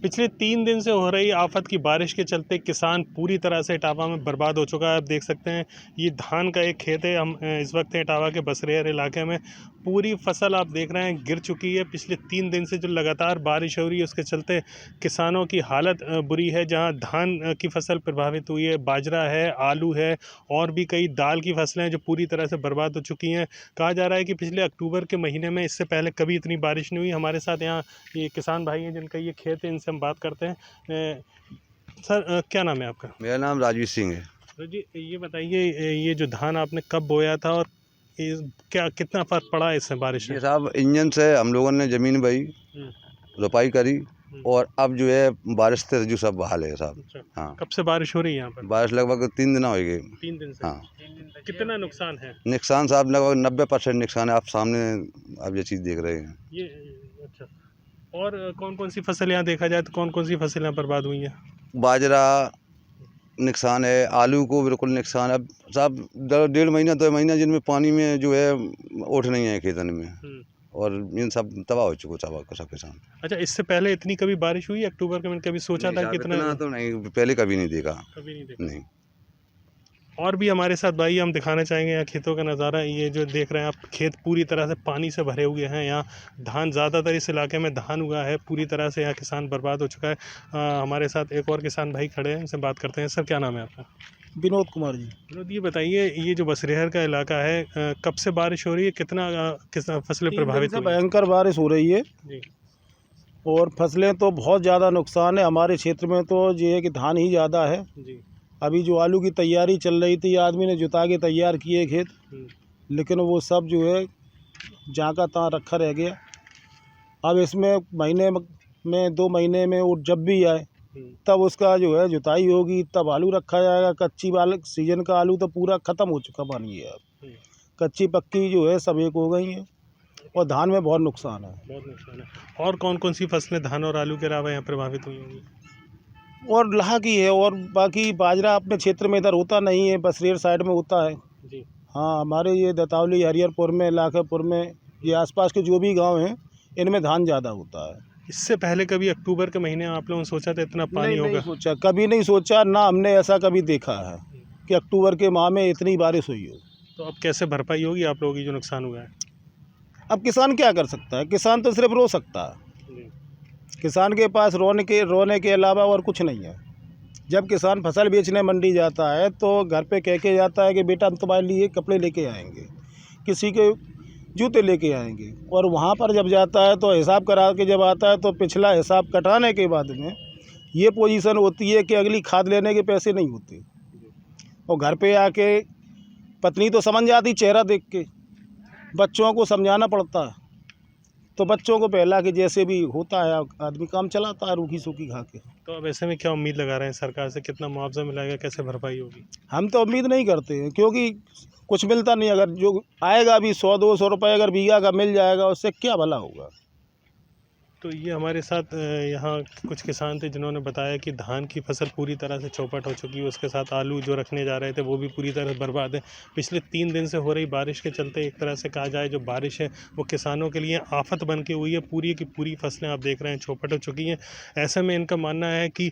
पिछले 3 दिन से हो रही आफत की बारिश के चलते किसान पूरी तरह से इटावा में बर्बाद हो चुका है। आप देख सकते हैं ये धान का एक खेत है। हम इस वक्त हैं इटावा के बसरेहर इलाके में। पूरी फसल आप देख रहे हैं गिर चुकी है। पिछले 3 दिन से जो लगातार बारिश हो रही है उसके चलते किसानों की हालत बुरी है। जहां धान की फसल प्रभावित हुई है, बाजरा है, आलू है और भी कई दाल की फसलें हैं जो पूरी तरह से बर्बाद हो चुकी हैं। कहा जा रहा है कि पिछले अक्टूबर के महीने में इससे पहले कभी इतनी बारिश नहीं हुई। हमारे साथ यहाँ ये किसान भाई हैं जिनका ये खेत है, इनसे हम बात करते हैं। सर क्या नाम है आपका? मेरा नाम राजवीर सिंह है। तो जी ये बताइए ये जो धान आपने कब बोया था और क्या कितना फर्क पड़ा है इससे बारिश ये में? साहब इंजन से हम लोगों ने ज़मीन बही, रोपाई करी और अब जो है बारिश से जो सब बहाल है साहब। अच्छा, हाँ, कब से बारिश हो रही है यहाँ पर? बारिश लगभग 3 दिन हो गए। 3 दिन से। हाँ, कितना नुकसान है नुकसान साहब लगभग 90% नुकसान है। आप सामने आप ये चीज़ देख रहे हैं। ये? अच्छा, और कौन कौन सी फसल यहाँ देखा जाए तो कौन कौन सी फसलें बर्बाद हुई हैं? बाजरा नुकसान है, आलू को बिल्कुल नुकसान है। अब साहब 1.5 महीना 2 महीना जिनमें पानी में जो है उठ नहीं है खेतन में, और इन सब तबाह हो चुके सब किसान। अच्छा, इससे पहले इतनी कभी बारिश हुई अक्टूबर के? मैंने कभी सोचा था कि इतना तो नहीं, पहले कभी नहीं देखा। कभी नहीं देखा। नहीं। और भी हमारे साथ भाई हम दिखाना चाहेंगे यहाँ खेतों का नज़ारा। ये जो देख रहे हैं आप खेत पूरी तरह से पानी से भरे हुए हैं। यहाँ धान ज़्यादातर इस इलाके में धान उगा है। पूरी तरह से यहाँ किसान बर्बाद हो चुका है। हमारे साथ एक और किसान भाई खड़े हैं, इनसे बात करते हैं। सर क्या नाम है आपका? विनोद कुमार जी। विनोद, ये बताइए ये जो बसरेहर का इलाका है कब से बारिश हो रही है? कितना फसलें प्रभावित हुई? भयंकर बारिश हो रही है जी। और फसलें तो बहुत ज़्यादा नुकसान है। हमारे क्षेत्र में तो ये है कि धान ही ज़्यादा है। जी। अभी जो आलू की तैयारी चल रही थी, आदमी ने जुता के तैयार किए खेत, लेकिन वो सब जो है जहाँ का तहाँ रखा रह गया। अब इसमें महीने में 2 महीने में वो जब भी आए तब उसका जो है जुताई होगी, तब आलू रखा जाएगा। कच्ची वाले सीजन का आलू तो पूरा ख़त्म हो चुका पानी है। अब कच्ची पक्की जो है सब एक हो गई हैं और धान में बहुत नुकसान है। बहुत नुकसान है। और कौन कौन सी फसलें धान और आलू के अलावा यहाँ प्रभावित हुई होंगी? और लाह की है, और बाकी बाजरा अपने क्षेत्र में इधर होता नहीं है, बसरेर साइड में होता है। जी। हाँ, हमारे ये दतावली, हरिहरपुर में, लाखेपुर में, ये आसपास के जो भी गांव हैं इनमें धान ज़्यादा होता है। इससे पहले कभी अक्टूबर के महीने आप लोगों ने सोचा था इतना पानी होगा? नहीं सोचा, कभी नहीं सोचा, ना हमने ऐसा कभी देखा है कि अक्टूबर के माह में इतनी बारिश हुई हो। तो अब कैसे भरपाई होगी आप लोगों की जो नुकसान हुआ है? अब किसान क्या कर सकता है? किसान तो सिर्फ रो सकता है। किसान के पास रोने के अलावा और कुछ नहीं है। जब किसान फसल बेचने मंडी जाता है तो घर पे कह के जाता है कि बेटा हम तुम्हारे लिए कपड़े लेके आएंगे, किसी के जूते लेके आएंगे, और वहाँ पर जब जाता है तो हिसाब करा के जब आता है तो पिछला हिसाब कटाने के बाद में ये पोजीशन होती है कि अगली खाद लेने के पैसे नहीं होते। और घर पे आके पत्नी तो समझ जाती चेहरा देख के, बच्चों को समझाना पड़ता है, तो बच्चों को पहला कि जैसे भी होता है आदमी काम चलाता है रूखी सूखी खा के। तो अब ऐसे में क्या उम्मीद लगा रहे हैं सरकार से? कितना मुआवजा मिलेगा, कैसे भरपाई होगी? हम तो उम्मीद नहीं करते हैं, क्योंकि कुछ मिलता नहीं। अगर जो आएगा भी 100-200 रुपये अगर बीघा का मिल जाएगा, उससे क्या भला होगा। तो ये हमारे साथ यहाँ कुछ किसान थे जिन्होंने बताया कि धान की फसल पूरी तरह से चौपट हो चुकी है। उसके साथ आलू जो रखने जा रहे थे वो भी पूरी तरह बर्बाद है। पिछले 3 दिन से हो रही बारिश के चलते एक तरह से कहा जाए जो बारिश है वो किसानों के लिए आफत बन के हुई है। पूरी की पूरी फसलें आप देख रहे हैं चौपट हो चुकी हैं। ऐसे में इनका मानना है कि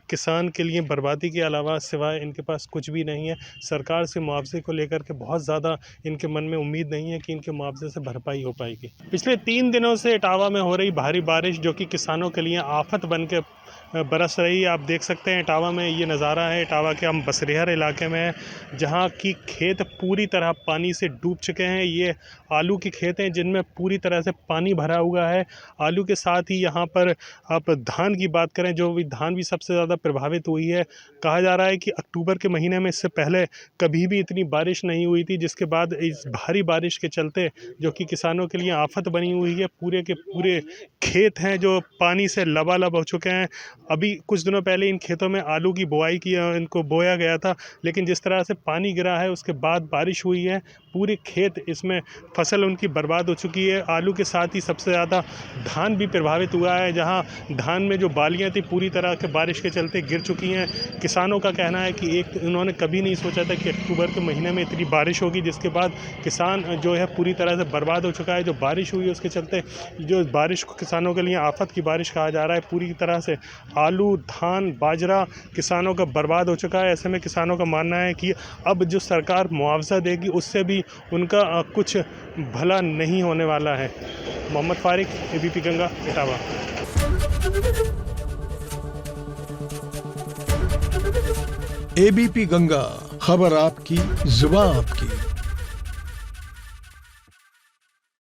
किसान के लिए बर्बादी के अलावा सिवाय इनके पास कुछ भी नहीं है। सरकार से मुआवजे को लेकर के बहुत ज़्यादा इनके मन में उम्मीद नहीं है कि इनके मुआवजे से भरपाई हो पाएगी। पिछले 3 दिनों से इटावा में हो रही भारी बारिश जो कि किसानों के लिए आफत बन के बरस रही है। आप देख सकते हैं इटावा में ये नज़ारा है। इटावा के हम बसरेहर इलाके में हैं जहाँ की खेत पूरी तरह पानी से डूब चुके हैं। ये आलू के खेत हैं जिनमें पूरी तरह से पानी भरा हुआ है। आलू के साथ ही यहाँ पर आप धान की बात करें, जो भी धान भी सबसे ज़्यादा प्रभावित हुई है। कहा जा रहा है कि अक्टूबर के महीने में इससे पहले कभी भी इतनी बारिश नहीं हुई थी, जिसके बाद इस भारी बारिश के चलते जो कि किसानों के लिए आफत बनी हुई है। पूरे के पूरे खेत हैं जो पानी से लबालब हो चुके हैं। अभी कुछ दिनों पहले इन खेतों में आलू की बुआई की, इनको बोया गया था, लेकिन जिस तरह से पानी गिरा है उसके बाद बारिश हुई है, पूरे खेत इसमें फसल उनकी बर्बाद हो चुकी है। आलू के साथ ही सबसे ज़्यादा धान भी प्रभावित हुआ है, जहां धान में जो बालियां थी पूरी तरह के बारिश के चलते गिर चुकी हैं। किसानों का कहना है कि उन्होंने कभी नहीं सोचा था कि अक्टूबर के महीने में इतनी बारिश होगी, जिसके बाद किसान जो है पूरी तरह से बर्बाद हो चुका है। जो बारिश हुई है उसके चलते, जो बारिश को किसानों के लिए आफत की बारिश कहा जा रहा है, पूरी तरह से आलू, धान, बाजरा किसानों का बर्बाद हो चुका है। ऐसे में किसानों का मानना है कि अब जो सरकार मुआवजा देगी उससे भी उनका कुछ भला नहीं होने वाला है। मोहम्मद फारिक, एबीपी गंगा, इटावा। एबीपी गंगा, खबर आपकी, जुबान आपकी।